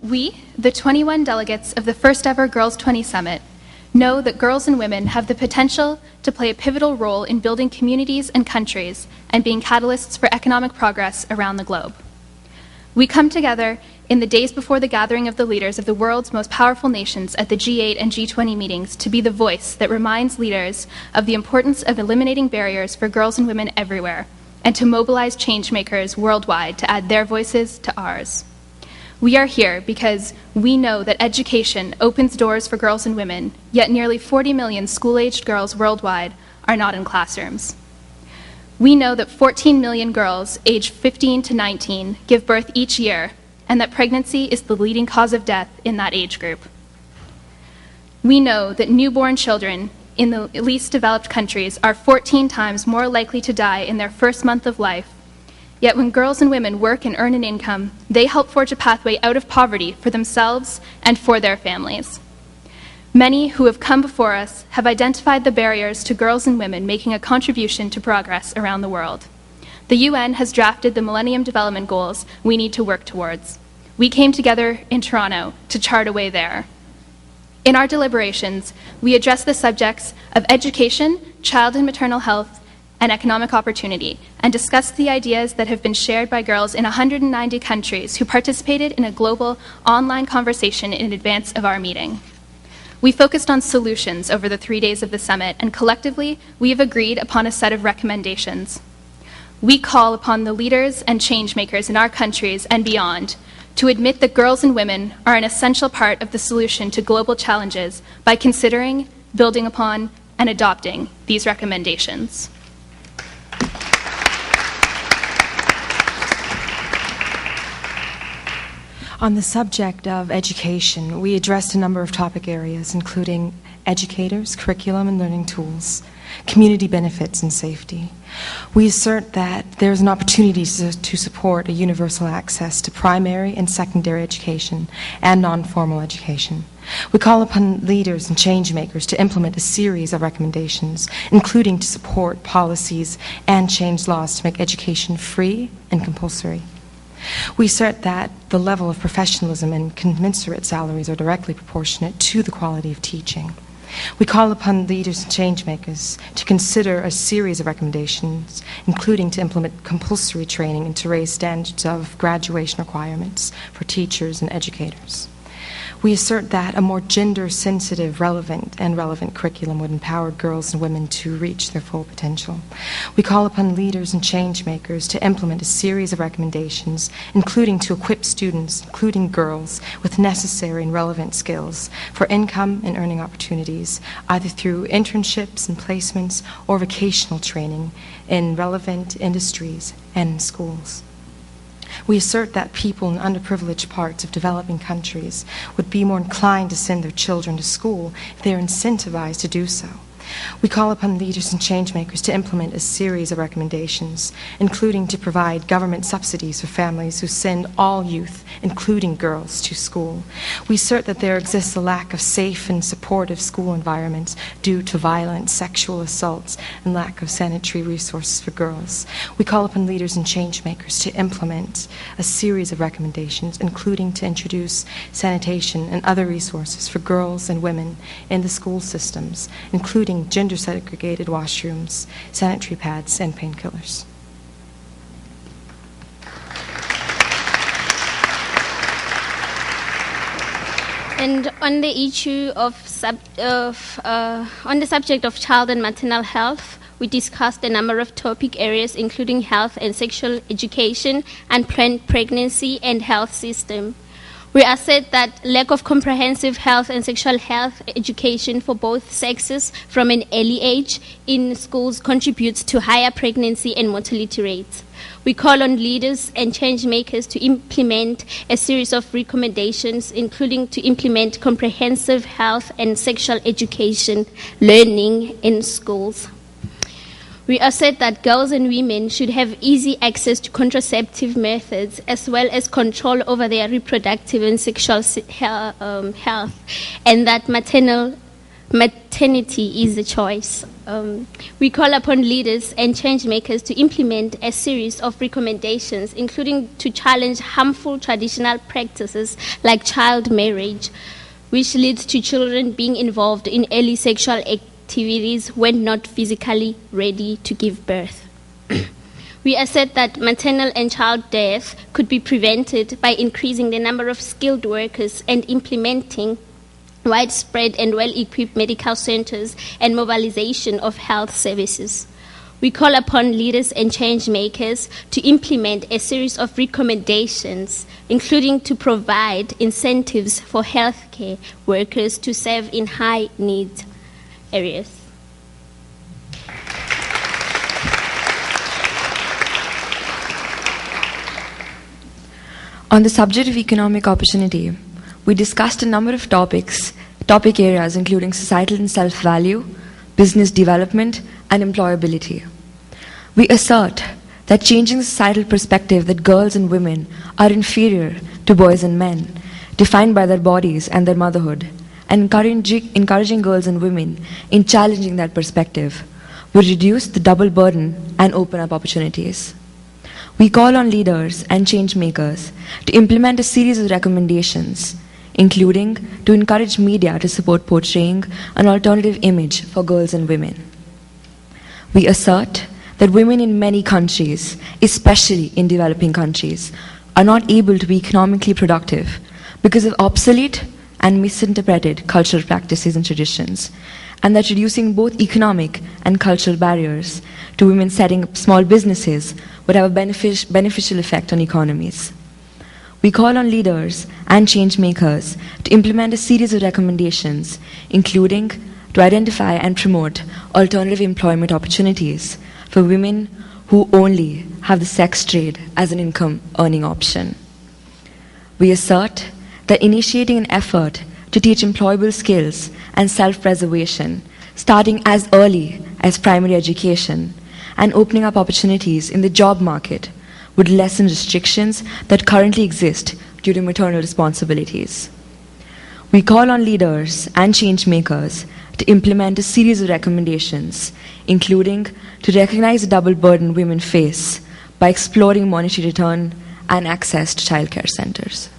We, the 21 delegates of the first ever Girls 20 Summit, know that girls and women have the potential to play a pivotal role in building communities and countries and being catalysts for economic progress around the globe. We come together in the days before the gathering of the leaders of the world's most powerful nations at the G8 and G20 meetings to be the voice that reminds leaders of the importance of eliminating barriers for girls and women everywhere, and to mobilize change makers worldwide to add their voices to ours. We are here because we know that education opens doors for girls and women, yet nearly 40 million school-aged girls worldwide are not in classrooms. We know that 14 million girls aged 15 to 19 give birth each year, and that pregnancy is the leading cause of death in that age group. We know that newborn children in the least developed countries are 14 times more likely to die in their first month of life. Yet when girls and women work and earn an income, they help forge a pathway out of poverty for themselves and for their families. Many who have come before us have identified the barriers to girls and women making a contribution to progress around the world. The UN has drafted the Millennium Development Goals we need to work towards. We came together in Toronto to chart a way there. In our deliberations, we address the subjects of education, child and maternal health, and economic opportunity, and discuss the ideas that have been shared by girls in 190 countries who participated in a global online conversation in advance of our meeting. We focused on solutions over the 3 days of the summit, and collectively, we have agreed upon a set of recommendations. We call upon the leaders and change makers in our countries and beyond to admit that girls and women are an essential part of the solution to global challenges by considering, building upon, and adopting these recommendations. On the subject of education, we addressed a number of topic areas, including educators, curriculum and learning tools, community benefits and safety. We assert that there is an opportunity to support a universal access to primary and secondary education and non-formal education. We call upon leaders and change makers to implement a series of recommendations, including to support policies and change laws to make education free and compulsory. We assert that the level of professionalism and commensurate salaries are directly proportionate to the quality of teaching. We call upon leaders and change makers to consider a series of recommendations, including to implement compulsory training and to raise standards of graduation requirements for teachers and educators. We assert that a more gender-sensitive, relevant curriculum would empower girls and women to reach their full potential. We call upon leaders and change makers to implement a series of recommendations, including to equip students, including girls, with necessary and relevant skills for income and earning opportunities, either through internships and placements or vocational training in relevant industries and in schools. We assert that people in underprivileged parts of developing countries would be more inclined to send their children to school if they are incentivized to do so. We call upon leaders and change makers to implement a series of recommendations, including to provide government subsidies for families who send all youth, including girls, to school. We assert that there exists a lack of safe and supportive school environments due to violence, sexual assaults, and lack of sanitary resources for girls. We call upon leaders and change makers to implement a series of recommendations, including to introduce sanitation and other resources for girls and women in the school systems, including gender-segregated washrooms, sanitary pads, and painkillers. And on the issue on the subject of child and maternal health, we discussed a number of topic areas, including health and sexual education, unplanned pregnancy, and health system. We assert that lack of comprehensive health and sexual health education for both sexes from an early age in schools contributes to higher pregnancy and mortality rates. We call on leaders and change makers to implement a series of recommendations, including to implement comprehensive health and sexual education learning in schools. We assert that girls and women should have easy access to contraceptive methods as well as control over their reproductive and sexual health, and that maternity is a choice. We call upon leaders and change makers to implement a series of recommendations, including to challenge harmful traditional practices like child marriage, which leads to children being involved in early sexual activities when not physically ready to give birth. We assert that maternal and child death could be prevented by increasing the number of skilled workers and implementing widespread and well-equipped medical centers and mobilization of health services. We call upon leaders and change makers to implement a series of recommendations, including to provide incentives for healthcare workers to serve in high-need areas. On the subject of economic opportunity, we discussed a number of topic areas including societal and self-value, business development, and employability. We assert that changing the societal perspective that girls and women are inferior to boys and men, defined by their bodies and their motherhood, and encouraging girls and women in challenging that perspective would reduce the double burden and open up opportunities. We call on leaders and change makers to implement a series of recommendations, including to encourage media to support portraying an alternative image for girls and women. We assert that women in many countries, especially in developing countries, are not able to be economically productive because of obsolete and misinterpreted cultural practices and traditions, and that reducing both economic and cultural barriers to women setting up small businesses would have a beneficial effect on economies. We call on leaders and change makers to implement a series of recommendations, including to identify and promote alternative employment opportunities for women who only have the sex trade as an income-earning option. We assert that initiating an effort to teach employable skills and self-preservation, starting as early as primary education, and opening up opportunities in the job market would lessen restrictions that currently exist due to maternal responsibilities. We call on leaders and change makers to implement a series of recommendations, including to recognize the double burden women face by exploring monetary return and access to childcare centers.